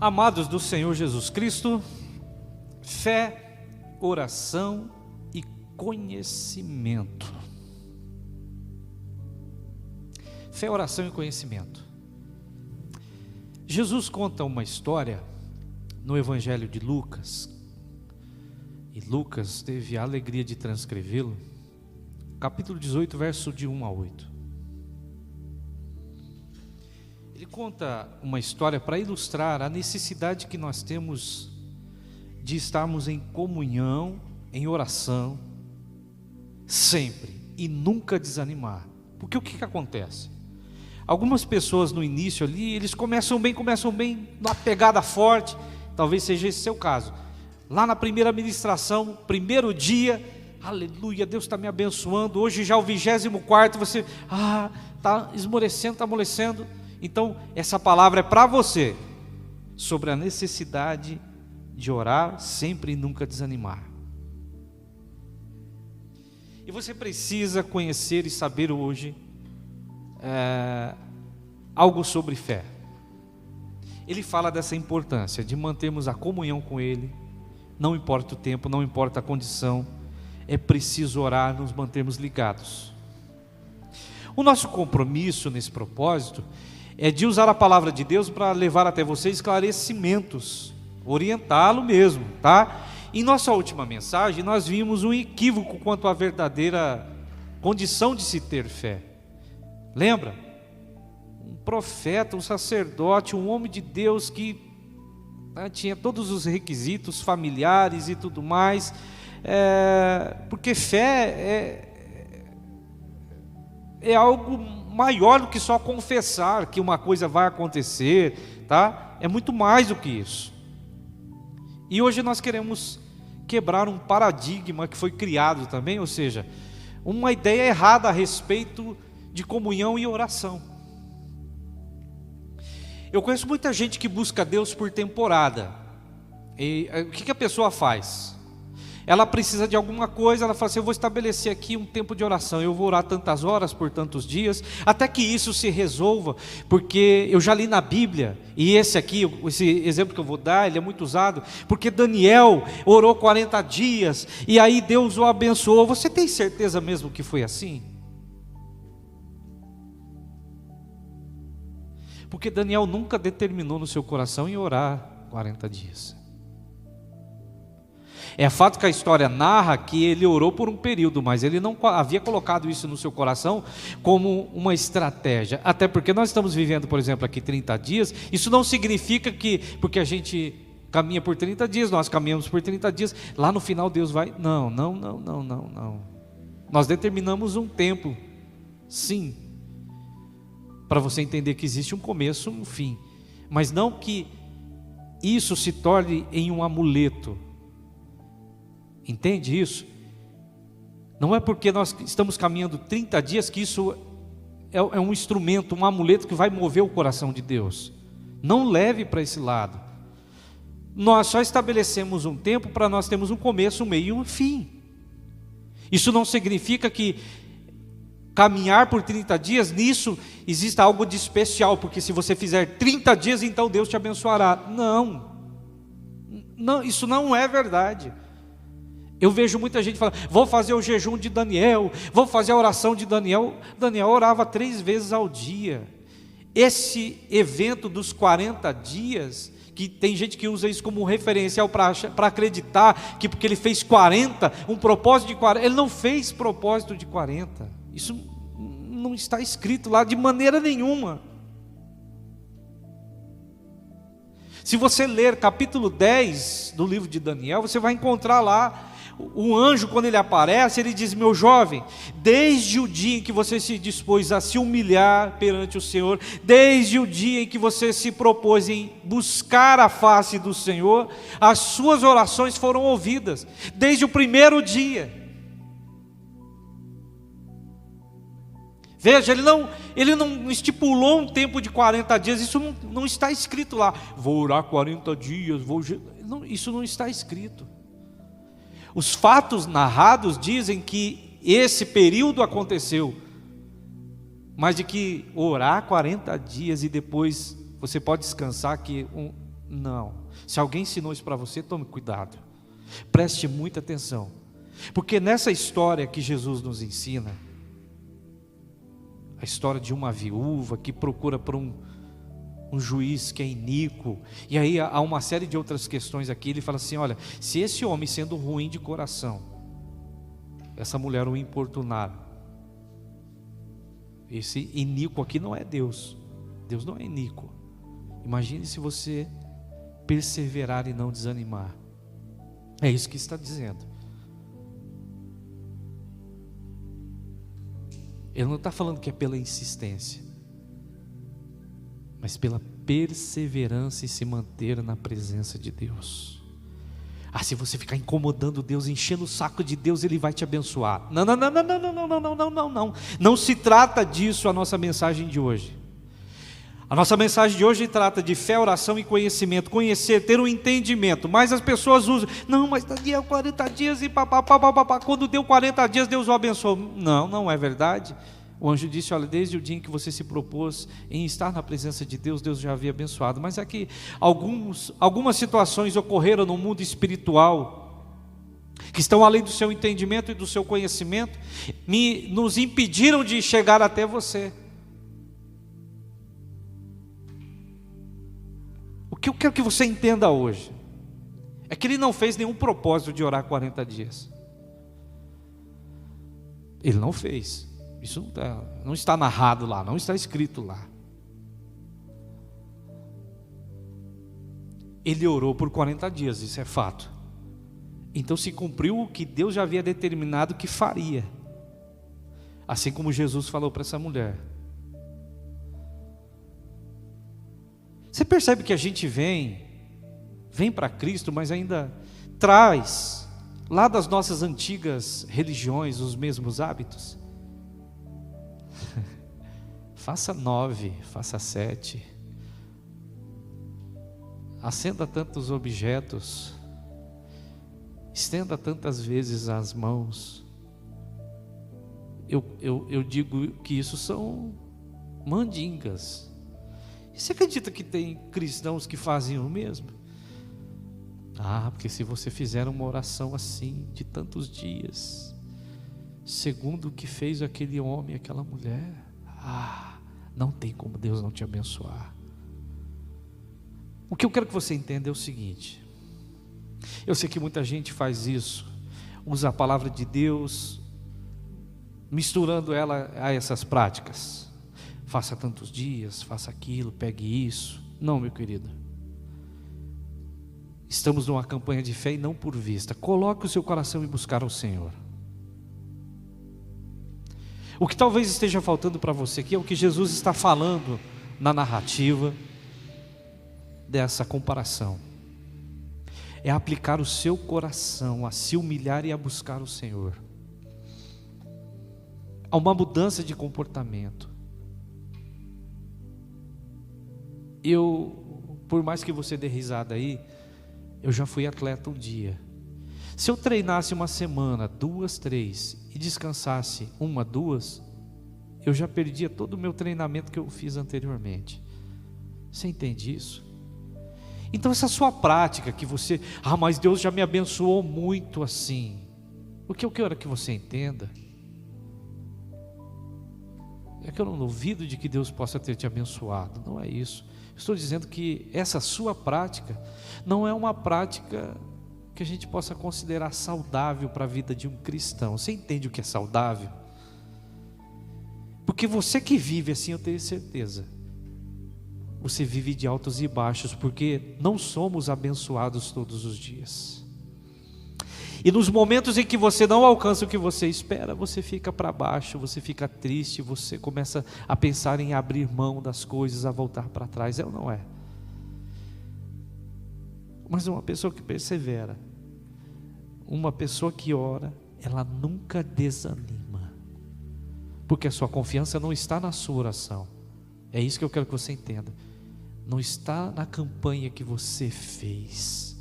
Amados do Senhor Jesus Cristo, fé, oração e conhecimento. Fé, oração e conhecimento. Jesus conta uma história no Evangelho de Lucas, e Lucas teve a alegria de transcrevê-lo, capítulo 18, verso de 1 a 8. Ele conta uma história para ilustrar a necessidade que nós temos de estarmos em comunhão, em oração, sempre, e nunca desanimar. Porque o que acontece? Algumas pessoas no início ali, eles começam bem, numa pegada forte, talvez seja esse seu caso. Lá na primeira ministração, primeiro dia, aleluia, Deus está me abençoando, hoje já o 24º, você, está esmorecendo, está amolecendo. Então, essa palavra é para você, sobre a necessidade de orar sempre e nunca desanimar. E você precisa conhecer e saber hoje algo sobre fé. Ele fala dessa importância de mantermos a comunhão com Ele, não importa o tempo, não importa a condição, é preciso orar, nos mantermos ligados. O nosso compromisso nesse propósito é de usar a palavra de Deus para levar até você esclarecimentos, orientá-lo mesmo, tá? Em nossa última mensagem, nós vimos um equívoco quanto à verdadeira condição de se ter fé. Lembra? Um profeta, um sacerdote, um homem de Deus que tinha todos os requisitos familiares e tudo mais, porque fé é algo maior do que só confessar que uma coisa vai acontecer, tá? É muito mais do que isso. E hoje nós queremos quebrar um paradigma que foi criado também, ou seja, uma ideia errada a respeito de comunhão e oração. Eu conheço muita gente que busca Deus por temporada. E o que a pessoa faz? Ela precisa de alguma coisa, ela fala assim, eu vou estabelecer aqui um tempo de oração, eu vou orar tantas horas por tantos dias, até que isso se resolva, porque eu já li na Bíblia, e esse exemplo que eu vou dar, ele é muito usado, porque Daniel orou 40 dias, e aí Deus o abençoou. Você tem certeza mesmo que foi assim? Porque Daniel nunca determinou no seu coração em orar 40 dias. É fato que a história narra que ele orou por um período, mas ele não havia colocado isso no seu coração como uma estratégia. Até porque nós estamos vivendo, por exemplo, aqui 30 dias, isso não significa que, porque a gente caminha por 30 dias, nós caminhamos por 30 dias, lá no final Deus vai... Não. Nós determinamos um tempo, sim, para você entender que existe um começo e um fim, mas não que isso se torne em um amuleto. Entende isso? Não é porque nós estamos caminhando 30 dias que isso é um instrumento, um amuleto que vai mover o coração de Deus. Não leve para esse lado. Nós só estabelecemos um tempo para nós termos um começo, um meio e um fim. Isso não significa que caminhar por 30 dias, nisso exista algo de especial, porque se você fizer 30 dias, então Deus te abençoará. Não, isso não é verdade. Eu vejo muita gente falando, vou fazer o jejum de Daniel, vou fazer a oração de Daniel. Daniel orava 3 vezes ao dia. Esse evento dos 40 dias, que tem gente que usa isso como um referencial para acreditar que porque ele fez 40, um propósito de 40, ele não fez propósito de 40. Isso não está escrito lá de maneira nenhuma. Se você ler capítulo 10 do livro de Daniel, você vai encontrar lá o anjo, quando ele aparece, ele diz, meu jovem, desde o dia em que você se dispôs a se humilhar perante o Senhor, desde o dia em que você se propôs em buscar a face do Senhor, as suas orações foram ouvidas, desde o primeiro dia. Veja, ele não estipulou um tempo de 40 dias, isso não está escrito lá, vou orar 40 dias, isso não está escrito. Os fatos narrados dizem que esse período aconteceu, mas de que orar 40 dias e depois você pode descansar, que Não. Se alguém ensinou isso para você, tome cuidado. Preste muita atenção. Porque nessa história que Jesus nos ensina, a história de uma viúva que procura por um juiz que é iníquo, e aí há uma série de outras questões aqui. Ele fala assim: olha, se esse homem, sendo ruim de coração, essa mulher o importunar, esse iníquo aqui não é Deus. Deus não é iníquo. Imagine se você perseverar e não desanimar. É isso que está dizendo. Ele não está falando que é pela insistência, mas pela perseverança e se manter na presença de Deus. Se você ficar incomodando Deus, enchendo o saco de Deus, Ele vai te abençoar. Não, não, não, não, não, não, não, não, não, não, não. Não se trata disso a nossa mensagem de hoje. A nossa mensagem de hoje trata de fé, oração e conhecimento. Conhecer, ter um entendimento. Mas as pessoas usam: não, mas daqui a 40 dias e papapá. Quando deu 40 dias, Deus o abençoou. Não, não é verdade. O anjo disse: olha, desde o dia em que você se propôs em estar na presença de Deus, Deus já havia abençoado. Mas aqui, algumas situações ocorreram no mundo espiritual, que estão além do seu entendimento e do seu conhecimento, nos impediram de chegar até você. O que eu quero que você entenda hoje é que Ele não fez nenhum propósito de orar 40 dias. Ele não fez. Isso não está narrado lá, não está escrito lá. Ele orou por 40 dias, isso é fato. Então se cumpriu o que Deus já havia determinado que faria. Assim como Jesus falou para essa mulher. Você percebe que a gente vem para Cristo, mas ainda traz lá das nossas antigas religiões os mesmos hábitos? Faça 9, faça 7. Acenda tantos objetos, estenda tantas vezes as mãos. Eu digo que isso são mandingas. E você acredita que tem cristãos que fazem o mesmo? Porque se você fizer uma oração assim, de tantos dias, segundo o que fez aquele homem, aquela mulher, não tem como Deus não te abençoar. O que eu quero que você entenda é o seguinte: eu sei que muita gente faz isso, usa a palavra de Deus, misturando ela a essas práticas. Faça tantos dias, faça aquilo, pegue isso. Não, meu querido. Estamos numa campanha de fé e não por vista. Coloque o seu coração em buscar o Senhor. O que talvez esteja faltando para você aqui é o que Jesus está falando na narrativa dessa comparação. É aplicar o seu coração a se humilhar e a buscar o Senhor. Há uma mudança de comportamento. Por mais que você dê risada aí, eu já fui atleta um dia. Se eu treinasse uma semana, 2, 3, e descansasse 1, 2, eu já perdia todo o meu treinamento que eu fiz anteriormente. Você entende isso? Então essa sua prática que você, mas Deus já me abençoou muito assim. O que eu quero que você entenda é que eu não duvido de que Deus possa ter te abençoado, não é isso. Estou dizendo que essa sua prática não é uma prática que a gente possa considerar saudável para a vida de um cristão. Você entende o que é saudável? Porque você que vive assim, eu tenho certeza, você vive de altos e baixos, porque não somos abençoados todos os dias. E nos momentos em que você não alcança o que você espera, você fica para baixo, você fica triste, você começa a pensar em abrir mão das coisas, a voltar para trás. É ou não é? Mas uma pessoa que persevera, uma pessoa que ora, ela nunca desanima, porque a sua confiança não está na sua oração. É isso que eu quero que você entenda. Não está na campanha que você fez.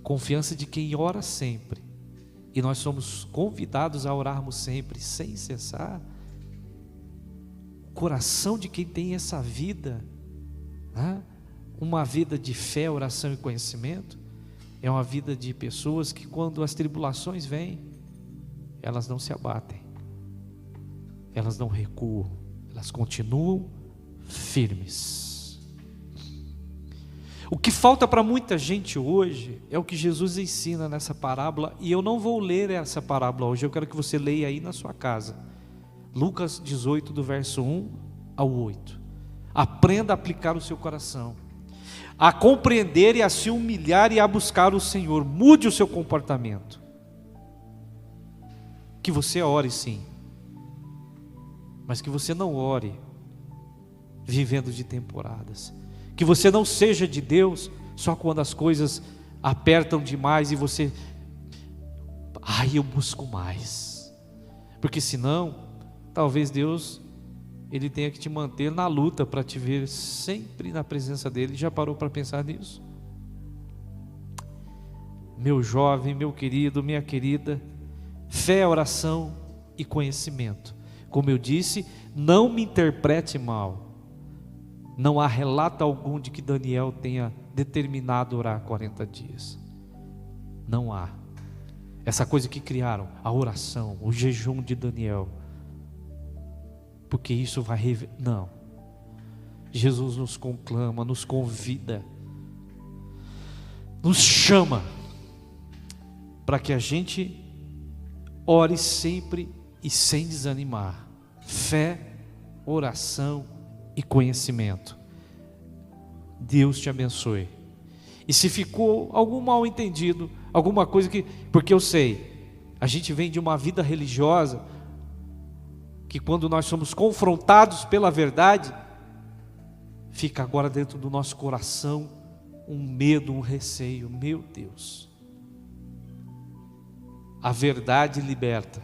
Confiança de quem ora sempre, e nós somos convidados a orarmos sempre, sem cessar. O coração de quem tem essa vida né? Uma vida de fé, oração e conhecimento é uma vida de pessoas que, quando as tribulações vêm, elas não se abatem, elas não recuam, elas continuam firmes. O que falta para muita gente hoje é o que Jesus ensina nessa parábola, e eu não vou ler essa parábola hoje, eu quero que você leia aí na sua casa, Lucas 18, do verso 1 ao 8. Aprenda a aplicar o seu coração, a compreender e a se humilhar e a buscar o Senhor. Mude o seu comportamento. Que você ore sim, mas que você não ore vivendo de temporadas. Que você não seja de Deus só quando as coisas apertam demais e você, eu busco mais. Porque senão, talvez Deus, Ele tenha que te manter na luta para te ver sempre na presença dEle. Já parou para pensar nisso? Meu jovem, meu querido, minha querida, fé, oração e conhecimento. Como eu disse, não me interprete mal. Não há relato algum de que Daniel tenha determinado orar 40 dias. Não há. Essa coisa que criaram, a oração, o jejum de Daniel, porque isso vai revelar. Não. Jesus nos conclama, nos convida, nos chama para que a gente ore sempre e sem desanimar. Fé, oração e conhecimento. Deus te abençoe. E se ficou algum mal entendido, alguma coisa que, porque eu sei, a gente vem de uma vida religiosa que, quando nós somos confrontados pela verdade, fica agora dentro do nosso coração um medo, um receio. Meu Deus, a verdade liberta.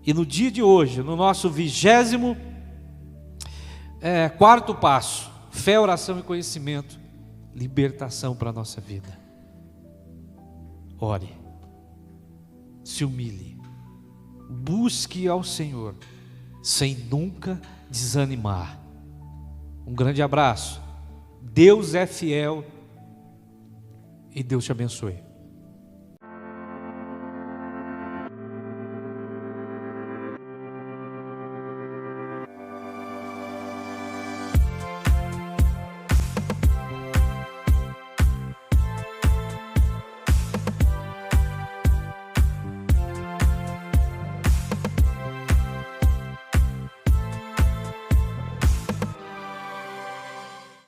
E no dia de hoje, no nosso 24º passo, fé, oração e conhecimento, libertação para a nossa vida. Ore, se humilhe, busque ao Senhor, sem nunca desanimar. Um grande abraço. Deus é fiel e Deus te abençoe.